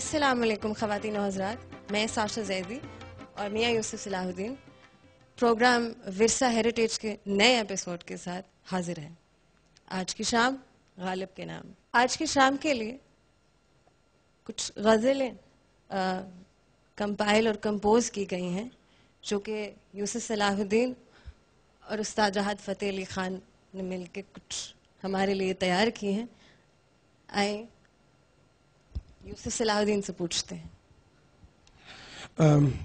अस्सलाम वालेकुम ख़वातीन और हज़रात, मैं साशा ज़ैदी और मियाँ यूसुफ सलाहुद्दीन प्रोग्राम विरसा हेरिटेज के नए एपिसोड के साथ हाजिर हैं। आज की शाम गालिब के नाम। आज की शाम के लिए कुछ गज़लें कंपाइल और कंपोज की गई हैं जो कि यूसुफ सलाहुद्दीन और उस्ताद जहाद फ़तेह अली ख़ान ने मिलकर कुछ हमारे लिए तैयार की हैं। आए यूसुफ सलाहुद्दीन से पूछते हैं।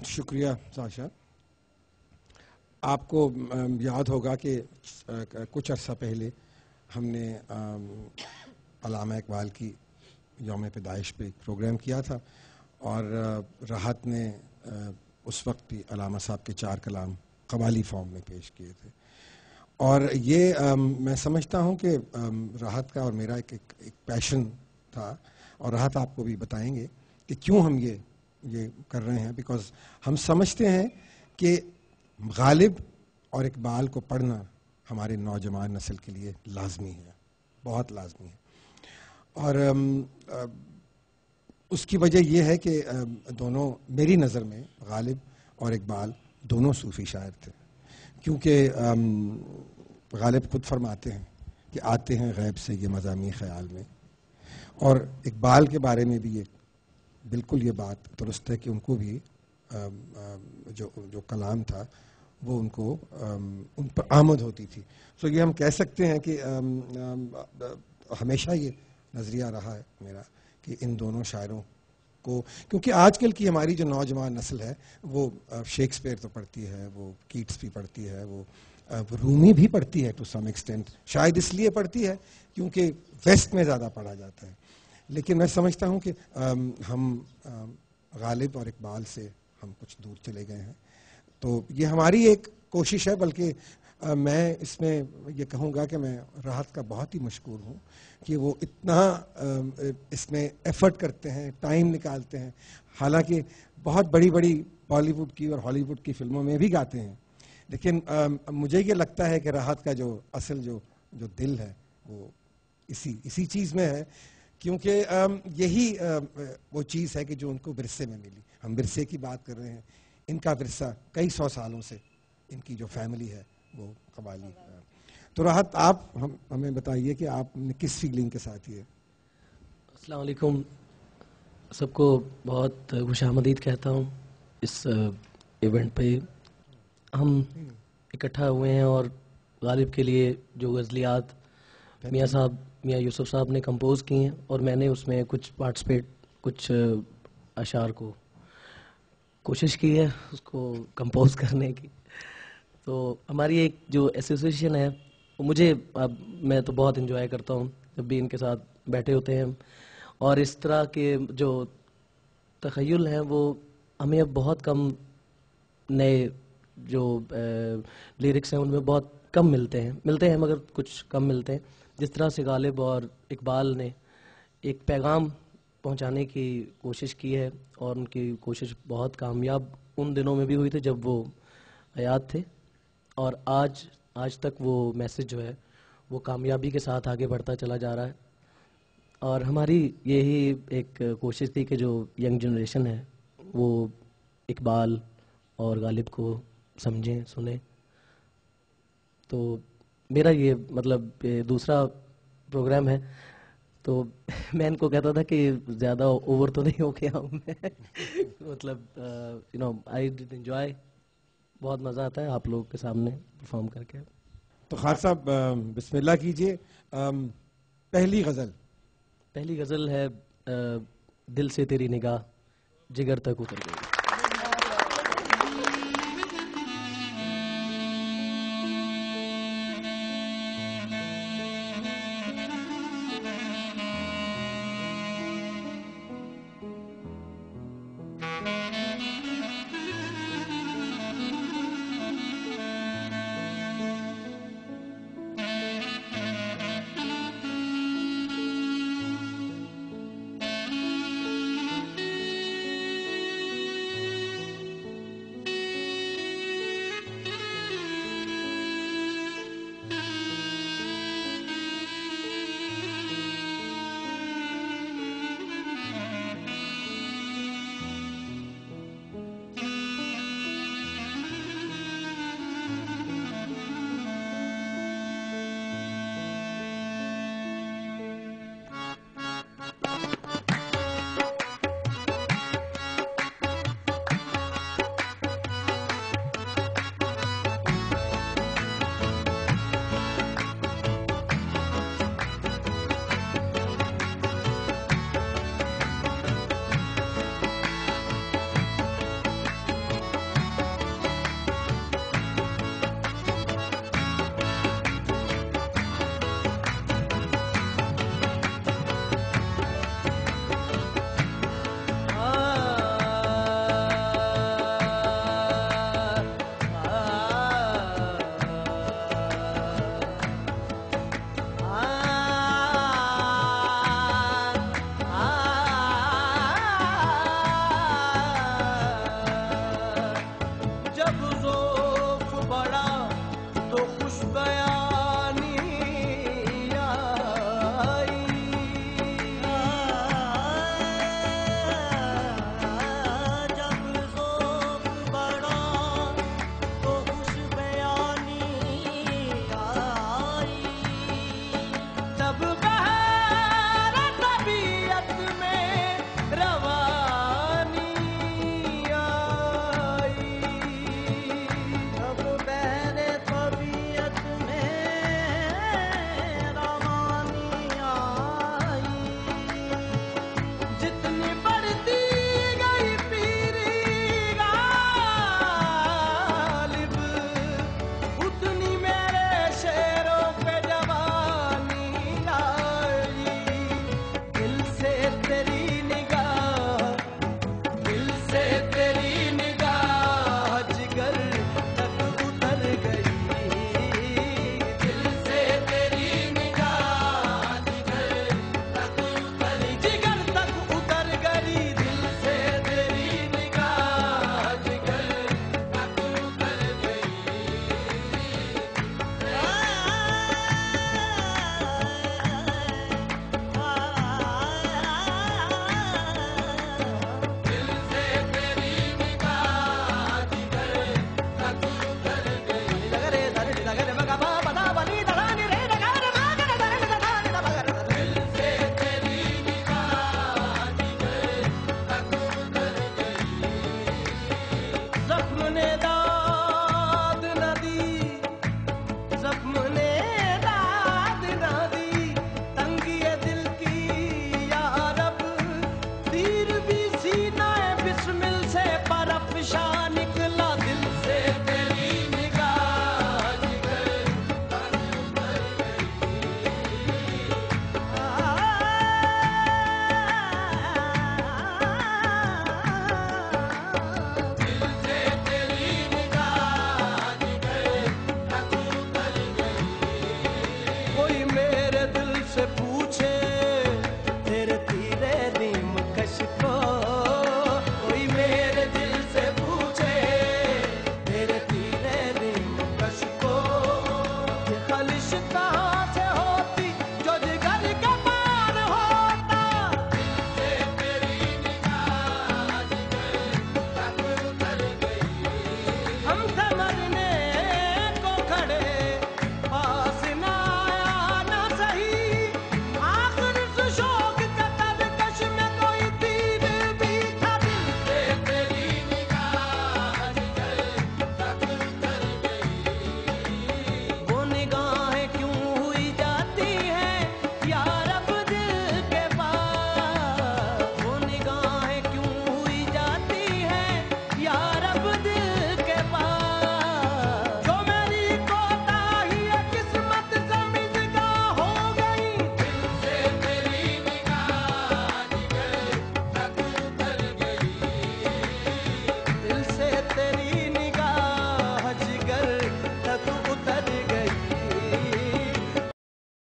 शुक्रिया साशा। आपको याद होगा कि कुछ अर्सा पहले हमने अल्लामा इकबाल की यौम पैदाइश पे एक प्रोग्राम किया था और राहत ने उस वक्त भी अल्लामा साहब के 4 कलाम कवाली फॉर्म में पेश किए थे। और ये मैं समझता हूँ कि राहत का और मेरा एक पैशन था और राहत आपको भी बताएंगे कि क्यों हम ये कर रहे हैं। बिकॉज हम समझते हैं कि गालिब और इकबाल को पढ़ना हमारे नौजवान नस्ल के लिए लाजमी है, बहुत लाजमी है। और उसकी वजह यह है कि दोनों मेरी नज़र में गालिब और इकबाल दोनों सूफ़ी शायर थे, क्योंकि गालिब खुद फरमाते हैं कि आते हैं गैब से ये मज़ामी ख़याल में, और इकबाल के बारे में भी ये बिल्कुल ये बात दुरुस्त है कि उनको भी जो कलाम था वो उनको उन पर आमद होती थी। सो ये हम कह सकते हैं कि हमेशा ये नज़रिया रहा है मेरा कि इन दोनों शायरों को, क्योंकि आजकल की हमारी जो नौजवान नस्ल है वो शेक्सपियर तो पढ़ती है, वो कीट्स भी पढ़ती है, वो रूमी भी पढ़ती है टू सम एक्सटेंट। शायद इसलिए पढ़ती है क्योंकि वेस्ट में ज़्यादा पढ़ा जाता है। लेकिन मैं समझता हूँ कि हम गालिब और इकबाल से हम कुछ दूर चले गए हैं। तो ये हमारी एक कोशिश है, बल्कि मैं इसमें ये कहूँगा कि मैं राहत का बहुत ही मशकूर हूँ कि वो इतना इसमें एफर्ट करते हैं, टाइम निकालते हैं। हालांकि बहुत बड़ी बड़ी बॉलीवुड की और हॉलीवुड की फिल्मों में भी गाते हैं, लेकिन मुझे ये लगता है कि राहत का जो असल जो दिल है वो इसी चीज़ में है, क्योंकि यही वो चीज़ है कि जो उनको विरसे में मिली। हम विरसे की बात कर रहे हैं, इनका विरसा कई 100 सालों से इनकी जो फैमिली है वो कव्वाली। तो राहत आप हमें बताइए कि आपने किस फीलिंग के साथ ये। अस्सलाम वालेकुम, सबको बहुत खुशामदीद कहता हूँ इस इवेंट पे। हम इकट्ठा हुए हैं और गालिब के लिए जो गज़लियात मियाँ यूसुफ साहब ने कंपोज की हैं और मैंने उसमें कुछ अशार को कोशिश की है उसको कंपोज करने की। तो हमारी एक जो एसोसिएशन है वो मैं तो बहुत इन्जॉय करता हूँ जब भी इनके साथ बैठे होते हैं, और इस तरह के जो तख़य्युल हैं वो हमें अब बहुत कम, नए जो लिरिक्स हैं उनमें बहुत कम मिलते हैं मगर कुछ कम मिलते हैं। जिस तरह से गालिब और इकबाल ने एक पैगाम पहुंचाने की कोशिश की है और उनकी कोशिश बहुत कामयाब उन दिनों में भी हुई थी जब वो हयात थे, और आज तक वो मैसेज जो है वो कामयाबी के साथ आगे बढ़ता चला जा रहा है। और हमारी यही एक कोशिश थी कि जो यंग जनरेशन है वो इकबाल और गालिब को समझें, सुने। तो मेरा ये मतलब दूसरा प्रोग्राम है, तो मैं इनको कहता था कि ज़्यादा ओवर तो नहीं हो गया हूँ मैं मतलब आई डिड एंजॉय, बहुत मज़ा आता है आप लोगों के सामने परफॉर्म करके। तो खान साहब बिस्मिल्लाह कीजिए। पहली गज़ल है दिल से तेरी निगाह जिगर तक उतर गई।